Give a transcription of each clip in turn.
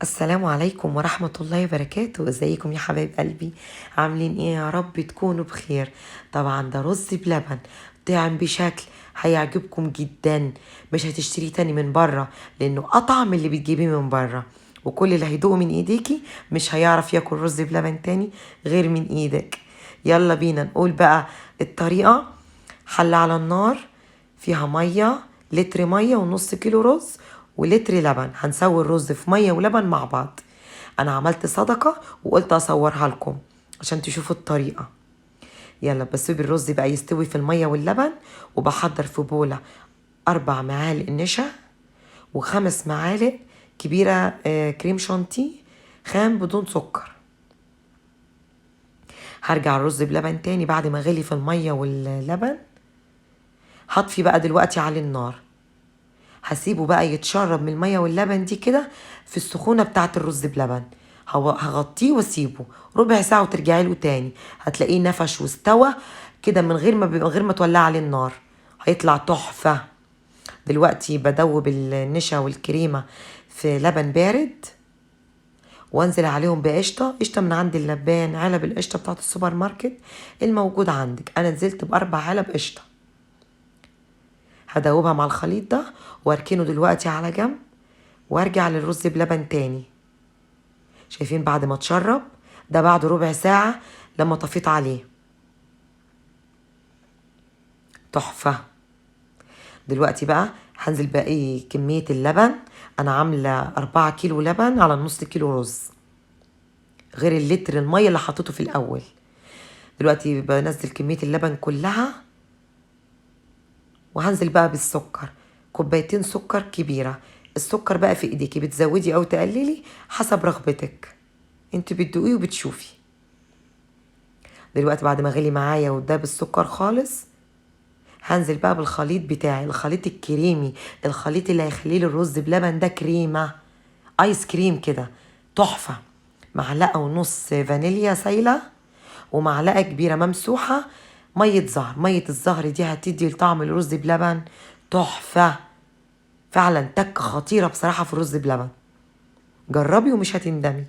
السلام عليكم ورحمة الله وبركاته. ازيكم يا حبايب قلبي؟ عاملين ايه؟ يا رب تكونوا بخير. طبعا ده رز بلبن طعم بشكل هيعجبكم جدا، مش هتشتريه تاني من بره لانه اطعم من اللي بتجيبيه من بره، وكل اللي هيدوقه من ايديكي مش هيعرف ياكل رز بلبن تاني غير من ايدك. يلا بينا نقول بقى الطريقة. حلة على النار فيها مية، لتر مية ونص كيلو رز ولتر لبن. هنسوي الرز في مية ولبن مع بعض. انا عملت صدقة وقلت اصورها لكم عشان تشوفوا الطريقة. يلا بسيب الرز بقى يستوي في المية واللبن، وبحضر في بولة 4 معالق نشا و5 معالق كبيرة كريم شانتيه خام بدون سكر. هرجع الرز بلبن تاني بعد ما غلي في المية واللبن. هطفي بقى دلوقتي على النار، هسيبه بقى يتشرب من المية واللبن دي كده في السخونة بتاعة الرز بلبن. هغطيه واسيبه ربع ساعة وترجعي له تاني، هتلاقيه نفش واستوى كده من غير ما تولع عليه النار، هيطلع تحفة. دلوقتي بدوب النشا والكريمة في لبن بارد، وانزل عليهم قشطة من عند اللبان، علب القشطة بتاعت السوبر ماركت الموجود عندك. انا نزلت ب4 علب قشطة. هدوبها مع الخليط ده واركنه دلوقتي على جنب، وارجع للرز بلبن تاني. شايفين بعد ما اتشرب؟ ده بعد ربع ساعة لما طفيت عليه. تحفة. دلوقتي بقى هنزل باقي كمية اللبن. انا عاملة 4 كيلو لبن على نص كيلو رز، غير اللتر المية اللي حطيته في الاول. دلوقتي بنزل كمية اللبن كلها، وهنزل بقى بالسكر. 2 سكر كبيرة. السكر بقى في ايديكي، بتزودي او تقللي حسب رغبتك، انت بتدوقيه وبتشوفي. دلوقتي بعد ما غلي معايا وداب السكر خالص، هنزل بقى بالخليط بتاعي، الخليط الكريمي، الخليط اللي هيخليه الرز بلبن ده كريمة ايس كريم كده تحفة. 1.5 معلقة فانيليا سايلة، ومعلقة كبيرة ممسوحة مية زهر. مية الزهر دي هتدي لطعم الرز بلبن تحفة فعلا، تكة خطيرة بصراحة في الرز بلبن. جربي ومش هتندمي.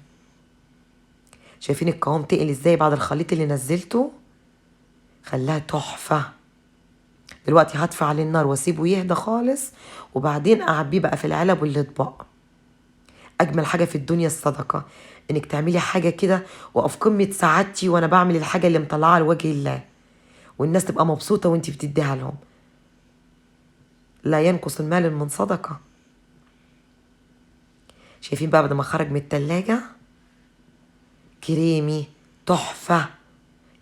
شايفين القوام تقل ازاي بعد الخليط اللي نزلته؟ خلاها تحفة. دلوقتي هطفي عليه النار واسيبه يهدى خالص، وبعدين اعبيه بقى في العلب والاطباق. اجمل حاجة في الدنيا الصدقة، انك تعملي حاجة كده وفي قمة سعادتي وانا بعمل الحاجة اللي مطلعها لوجه الله، والناس تبقى مبسوطة وانتي بتديها لهم. لا ينقص المال من صدقة. شايفين بقى بعد ما خرج من التلاجة؟ كريمي تحفة.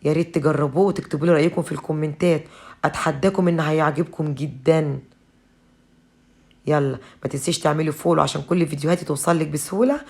يا ريت تجربوه وتكتبوا لي رأيكم في الكومنتات، اتحداكم ان هيعجبكم جدا. يلا ما تنسيش تعملي فولو عشان كل فيديوهاتي توصلك بسهولة.